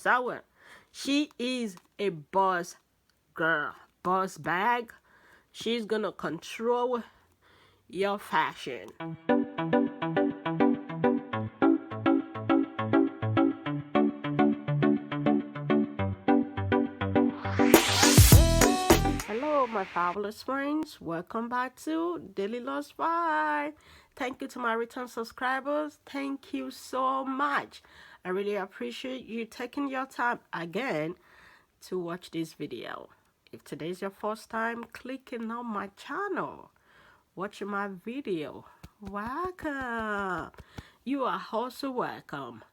So she is a boss girl, boss bag. She's gonna control your fashion. Hello, my fabulous friends. Welcome back to Daily Lost Vibe. Thank you to my return subscribers. Thank you so much. I really appreciate you taking your time again to watch this video. If today's your first time clicking on my channel, watching my video, welcome. You are also welcome.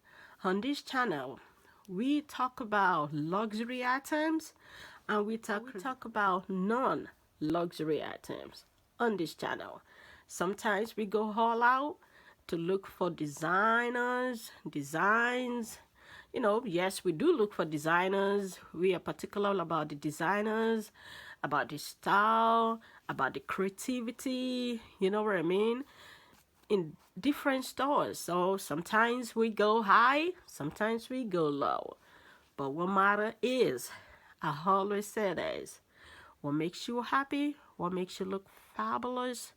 On this channel, we talk about luxury items and we talk about non-luxury items on this channel. Sometimes we go all out to look for designs. Yes, we do look for designers. We are particular about the designers, about the style, about the creativity, you know what I mean, in different stores. So sometimes we go high, sometimes we go low. But what matter is, I always say this, what makes you happy, what makes you look fabulous,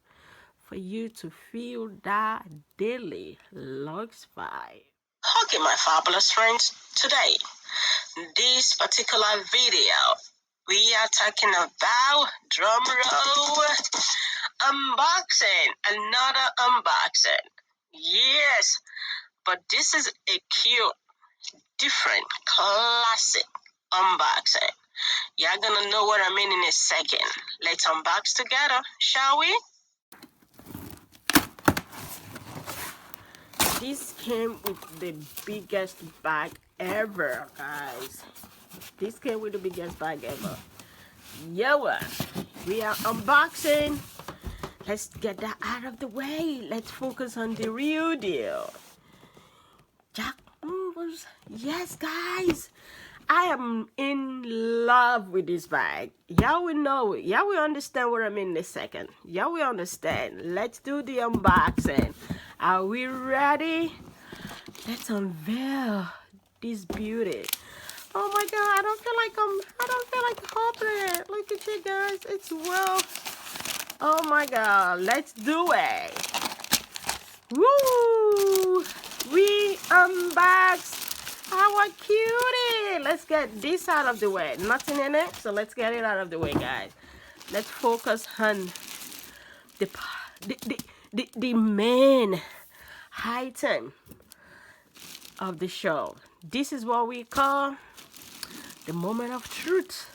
for you to feel that daily lux vibe. Okay, my fabulous friends, today, this particular video, we are talking about, drum roll, unboxing, another unboxing. Yes, but this is a cute, different, classic unboxing. Y'all gonna know what I mean in a second. Let's unbox together, shall we? This came with the biggest bag ever, guys. This came with the biggest bag ever. Yo, we are unboxing. Let's get that out of the way. Let's focus on the real deal. Jacquemus, yes, guys. I am in love with this bag. Y'all will know it. Y'all will understand what I mean in a second. Y'all will understand. Let's do the unboxing. Are we ready? Let's unveil this beauty. Oh my God, I don't feel like opening it. Look at you guys. It's well. Oh my God, let's do it. Woo! We unboxed our cutie. Let's get this out of the way. Nothing in it, so let's get it out of the way, guys. Let's focus on the main item of the show. This is what we call the moment of truth.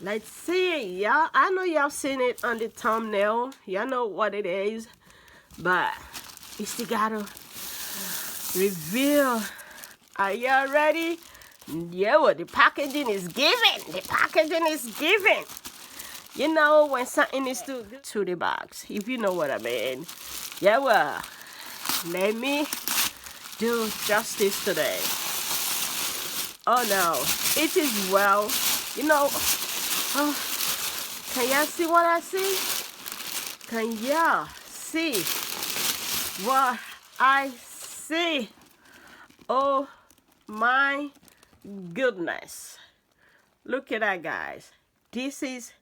Let's see, y'all. I know y'all seen it on the thumbnail. Y'all know what it is, but we still gotta reveal. Are y'all ready? Yeah, the packaging is giving. The packaging is giving. You know when something is too good to the box, if you know what I mean. Yeah, well, let me do justice today. Oh no, it is well, you know. Oh, can y'all see what I see? Can y'all see what I see? Oh my goodness. Look at that, guys. This is,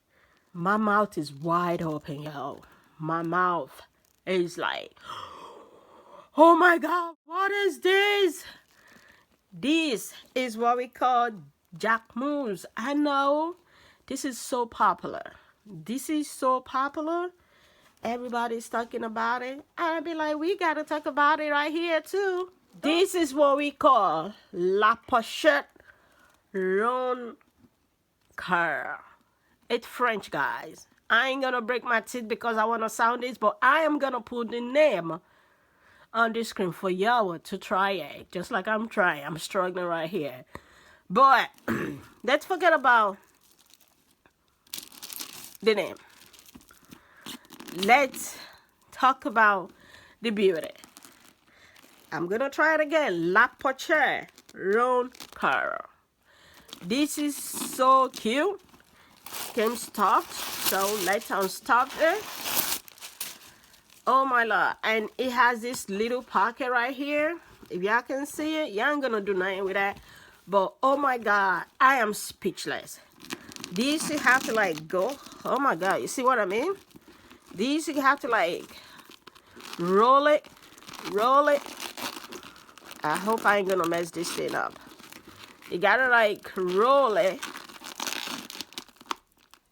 my mouth is wide open, yo. My mouth is like, oh my God, what is this? This is what we call Jacquemus. I know this is so popular. This is so popular. Everybody's talking about it. I'd be like, we gotta talk about it right here too. This is what we call La Pochette Ron Carre. It's French, guys. I ain't gonna break my teeth because I wanna sound this, but I am gonna put the name on the screen for y'all to try it. Just like I'm trying. I'm struggling right here. But let's forget about the name. Let's talk about the beauty. I'm gonna try it again. La Pochette Ron Carre. This is so cute. Came stuffed, so let's unstuff it. Oh my Lord. And it has this little pocket right here. If y'all can see it, y'all ain't gonna do nothing with that. But oh my God, I am speechless. These you have to like go. Oh my God, you see what I mean? These you have to like roll it, roll it. I hope I ain't gonna mess this thing up. You gotta like roll it.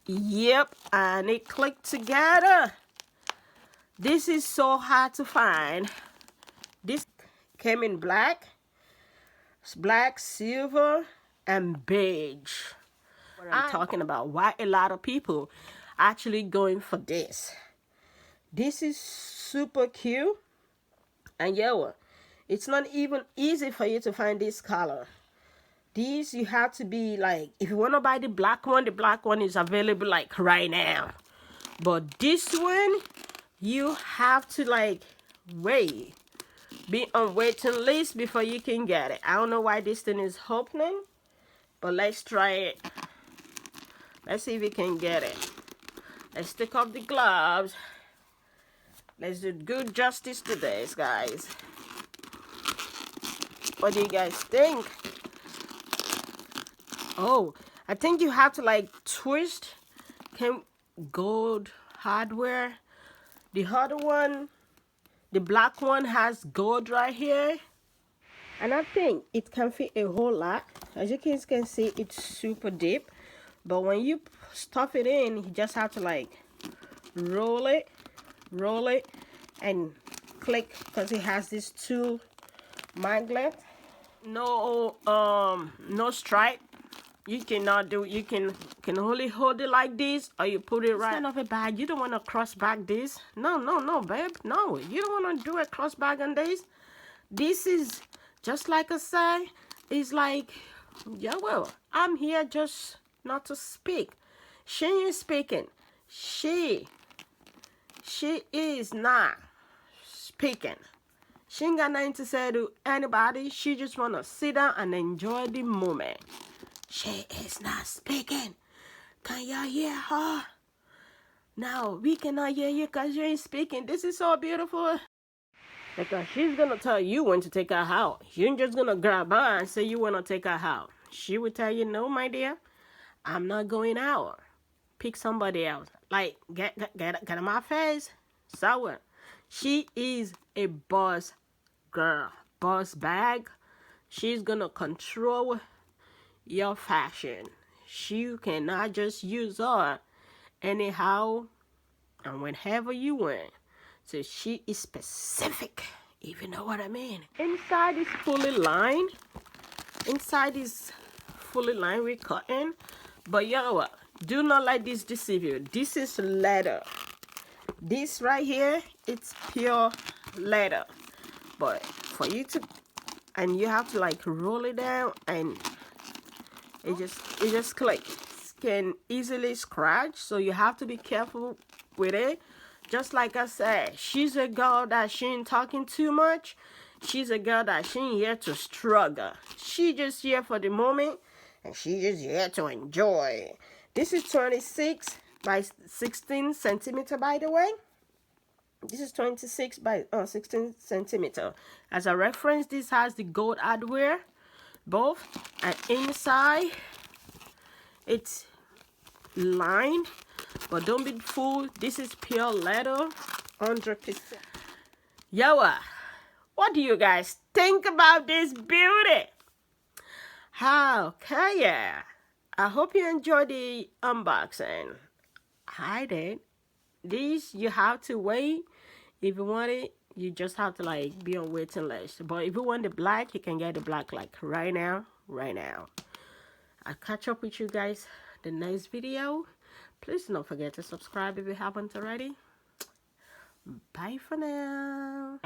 Yep, and it clicked together. This is so hard to find. This came in black, silver, and beige. What I'm talking about. Why a lot of people actually going for this. This is super cute. And yeah, it's not even easy for you to find this color. These you have to be like, if you want to buy the black one is available like right now. But this one, you have to like wait. Be on waiting list before you can get it. I don't know why this thing is opening, but let's try it. Let's see if we can get it. Let's take off the gloves. Let's do good justice to this, guys. What do you guys think? Oh, I think you have to like twist. Gold hardware. The other one, the black one has gold right here. And I think it can fit a whole lot. As you guys can see, it's super deep. But when you stuff it in, you just have to like roll it, and click, because it has these two magnets. No stripe. You cannot do. You can only hold it like this, or you put it right. It's kind of a bag. You don't want to cross bag this. No, babe. No, you don't want to do a cross bag on this. This is just like I say. It's like, yeah, well, I'm here just not to speak. She ain't speaking. She is not speaking. She ain't got nothing to say to anybody. She just want to sit down and enjoy the moment. She is not speaking. Can y'all hear her? No, we cannot hear you because you ain't speaking. This is so beautiful. Because she's going to tell you when to take her out. You ain't just going to grab her and say you want to take her out. She will tell you, no, my dear, I'm not going out. Pick somebody else. Like, get in my face. So, she is a boss girl. Boss bag. She's going to control your fashion. She cannot just use her anyhow and whenever you want. So she is specific, if you know what I mean. Inside is fully lined. Inside is fully lined with cotton. But you know what? Do not let this deceive you. This is leather. This right here, it's pure leather. But for you to, and you have to like roll it down, and it just clicks. Can easily scratch, so you have to be careful with it. Just like I said, she's a girl that she ain't talking too much. She's a girl that she ain't here to struggle. She just here for the moment, and she just here to enjoy. This is 26 by 16 centimeter, by the way. This is 26 by 16 centimeter. As a reference, this has the gold hardware, both, and inside it's lined, but don't be fooled. This is pure leather, 100%. Yo, what do you guys think about this beauty? Okay, yeah. I hope you enjoyed the unboxing. I did. These you have to wait. If you want it, you just have to like be on waiting list. But if you want the black, you can get the black like right now. I'll catch up with you guys the next video. Please don't forget to subscribe if you haven't already. Bye for now.